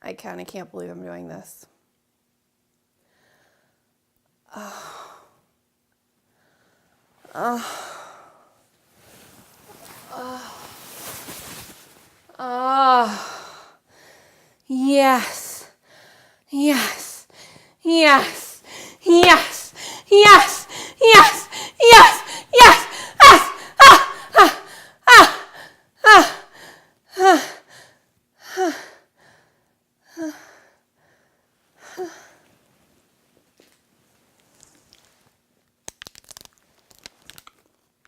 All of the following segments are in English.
I kind of can't believe I'm doing this. Yes, yes, yes, yes, yes, yes, yes, yes, yes.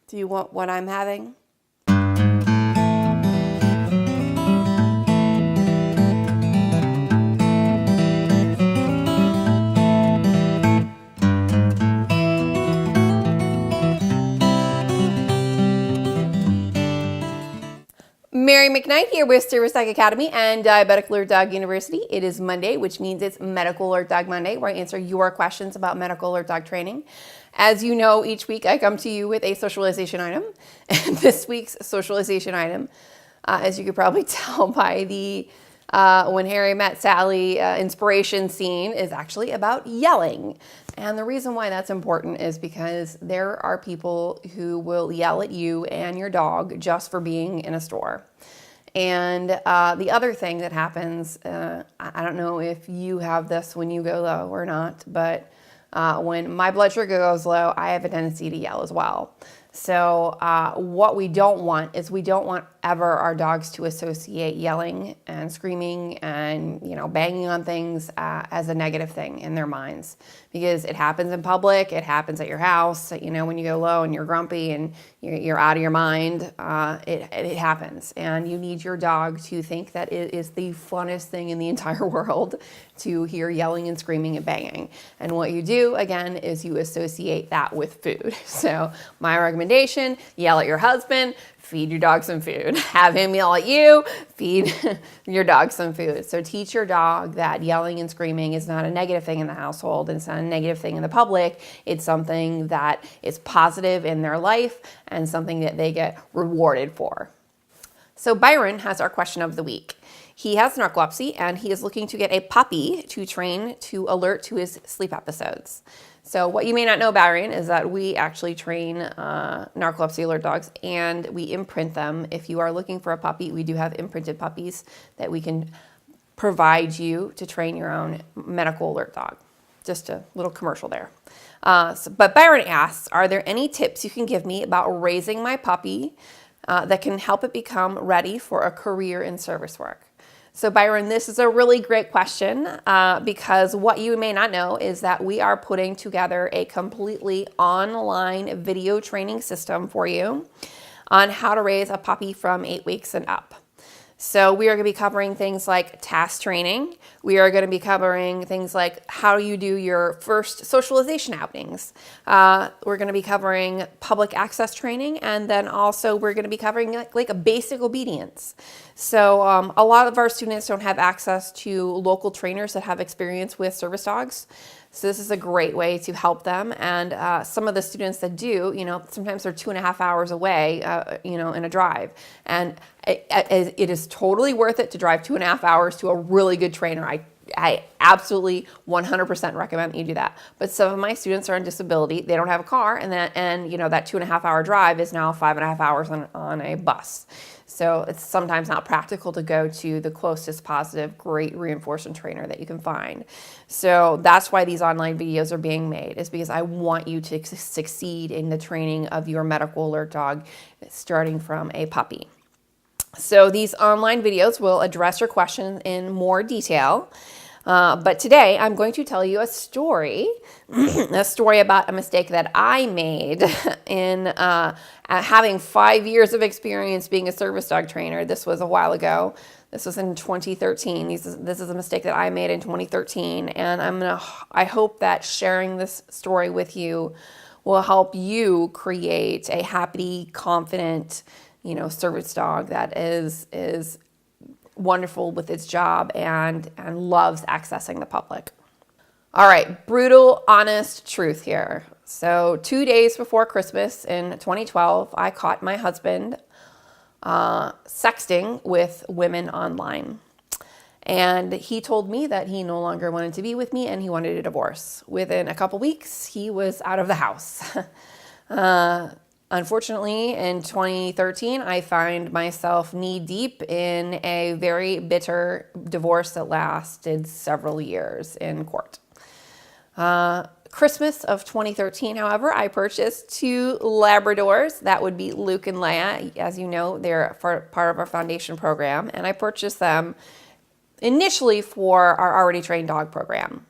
Do you want what I'm having? Mary McKnight here with Service Dog Academy and Diabetic Alert Dog University. It is Monday, which means it's Medical Alert Dog Monday, where I answer your questions about medical alert dog training. As you know, each week I come to you with a socialization item. And this week's socialization item, as you could probably tell by the When Harry Met Sally inspiration scene, is actually about yelling. And the reason why that's important is because there are people who will yell at you and your dog just for being in a store. And the other thing that happens, I don't know if you have this when you go low or not, but when my blood sugar goes low, I have a tendency to yell as well. So what we don't want is we don't want ever our dogs to associate yelling and screaming and, banging on things as a negative thing in their minds, because it happens in public. It happens at your house. When you go low and you're grumpy and you're out of your mind, it happens. And you need your dog to think that it is the funnest thing in the entire world to hear yelling and screaming and banging. And what you do, again, is you associate that with food. So my recommendation, yell at your husband, feed your dog some food. Have him yell at you, feed your dog some food. So teach your dog that yelling and screaming is not a negative thing in the household, and it's not a negative thing in the public. It's something that is positive in their life and something that they get rewarded for. So Byron has our question of the week. He has narcolepsy and he is looking to get a puppy to train to alert to his sleep episodes. So what you may not know, Byron, is that we actually train narcolepsy alert dogs and we imprint them. If you are looking for a puppy, we do have imprinted puppies that we can provide you to train your own medical alert dog. Just a little commercial there. But Byron asks, are there any tips you can give me about raising my puppy that can help it become ready for a career in service work? So Byron, this is a really great question because what you may not know is that we are putting together a completely online video training system for you on how to raise a puppy from 8 weeks and up. So we are going to be covering things like task training. We are going to be covering things like how you do your first socialization outings. We're going to be covering public access training, and then also we're going to be covering like a basic obedience. So a lot of our students don't have access to local trainers that have experience with service dogs. So this is a great way to help them. And some of the students that do, sometimes they're 2.5 hours away, in a drive. And it is totally worth it to drive 2.5 hours to a really good trainer. I absolutely 100% recommend that you do that. But some of my students are on disability. They don't have a car, and that 2.5 hour drive is now 5.5 hours on a bus. So it's sometimes not practical to go to the closest positive, great reinforcement trainer that you can find. So that's why these online videos are being made, is because I want you to succeed in the training of your medical alert dog starting from a puppy. So these online videos will address your questions in more detail. But today I'm going to tell you a story, about a mistake that I made in having 5 years of experience being a service dog trainer. This was a while ago. This was in 2013. This is a mistake that I made in 2013. And I hope that sharing this story with you will help you create a happy, confident, service dog that is wonderful with its job and loves accessing the public. All right, brutal, honest truth here. So 2 days before Christmas in 2012, I caught my husband sexting with women online. And he told me that he no longer wanted to be with me and he wanted a divorce. Within a couple weeks, he was out of the house. Unfortunately, in 2013, I find myself knee deep in a very bitter divorce that lasted several years in court. Christmas of 2013, however, I purchased 2 Labradors. That would be Luke and Leia. As you know, they're part of our foundation program, and I purchased them initially for our already trained dog program.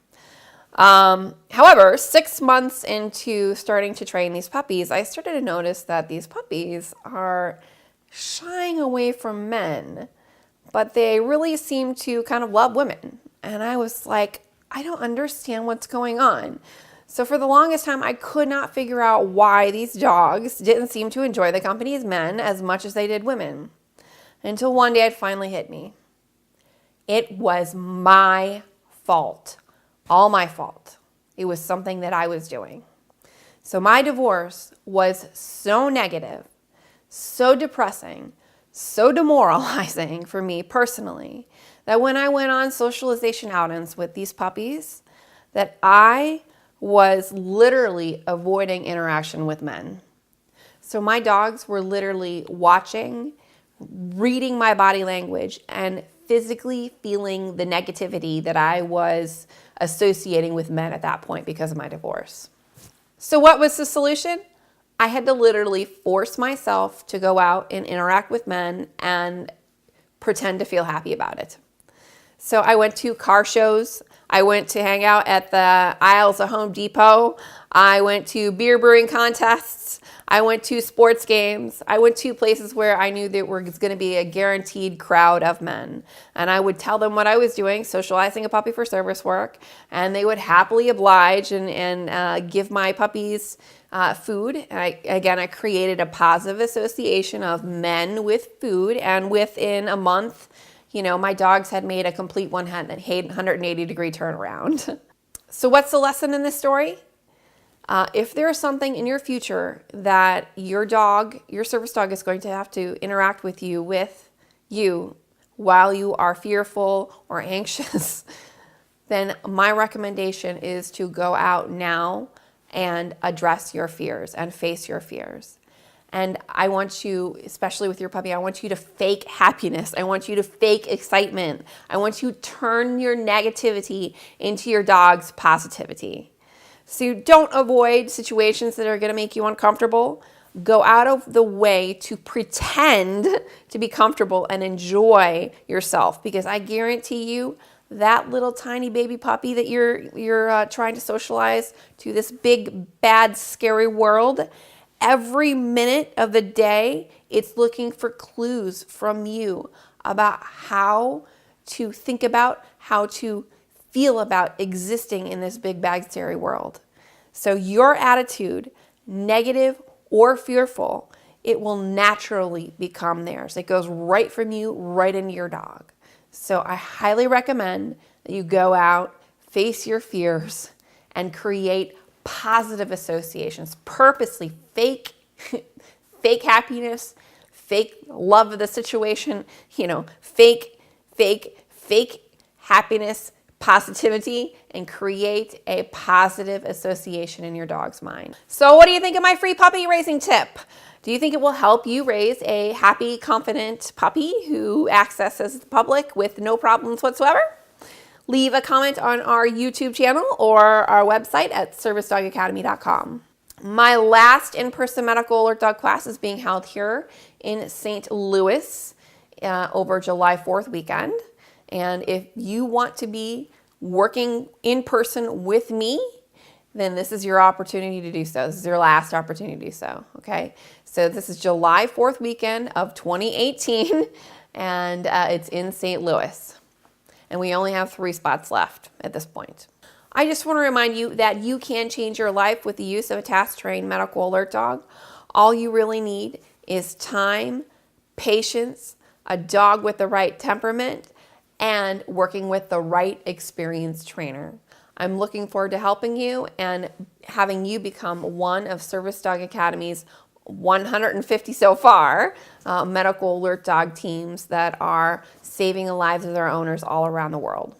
However, 6 months into starting to train these puppies, I started to notice that these puppies are shying away from men, but they really seem to kind of love women. And I was like, I don't understand what's going on. So for the longest time, I could not figure out why these dogs didn't seem to enjoy the company of men as much as they did women. Until one day it finally hit me. It was my fault. All my fault. It was something that I was doing. So my divorce was so negative, so depressing, so demoralizing for me personally, that when I went on socialization outings with these puppies, that I was literally avoiding interaction with men. So my dogs were literally watching, reading my body language, and physically feeling the negativity that I was associating with men at that point because of my divorce. So what was the solution? I had to literally force myself to go out and interact with men and pretend to feel happy about it. So I went to car shows. I went to hang out at the aisles of Home Depot. I went to beer brewing contests. I went to sports games. I went to places where I knew there was going to be a guaranteed crowd of men. And I would tell them what I was doing, socializing a puppy for service work, and they would happily oblige and give my puppies food. I created a positive association of men with food, and within a month, my dogs had made a complete 180-degree turnaround. So what's the lesson in this story? If there is something in your future that your service dog is going to have to interact with you while you are fearful or anxious, then my recommendation is to go out now and address your fears and face your fears. And I want you, especially with your puppy, I want you to fake happiness. I want you to fake excitement. I want you to turn your negativity into your dog's positivity. So you don't avoid situations that are going to make you uncomfortable. Go out of the way to pretend to be comfortable and enjoy yourself, because I guarantee you that little tiny baby puppy that you're trying to socialize to this big, bad, scary world, every minute of the day, it's looking for clues from you about how to think about, how to feel about existing in this big, bad, scary world. So your attitude, negative or fearful, it will naturally become theirs. It goes right from you, right into your dog. So I highly recommend that you go out, face your fears, and create positive associations. Purposely fake happiness, fake love of the situation, fake happiness, positivity, and create a positive association in your dog's mind. So what do you think of my free puppy raising tip? Do you think it will help you raise a happy, confident puppy who accesses the public with no problems whatsoever? Leave a comment on our YouTube channel or our website at servicedogacademy.com. My last in-person medical alert dog class is being held here in St. Louis over July 4th weekend. And if you want to be working in person with me, then this is your opportunity to do so. This is your last opportunity to do so, okay? So this is July 4th weekend of 2018, and it's in St. Louis. And we only have 3 spots left at this point. I just want to remind you that you can change your life with the use of a task-trained medical alert dog. All you really need is time, patience, a dog with the right temperament, and working with the right experienced trainer. I'm looking forward to helping you and having you become one of Service Dog Academy's 150 so far, medical alert dog teams that are saving the lives of their owners all around the world.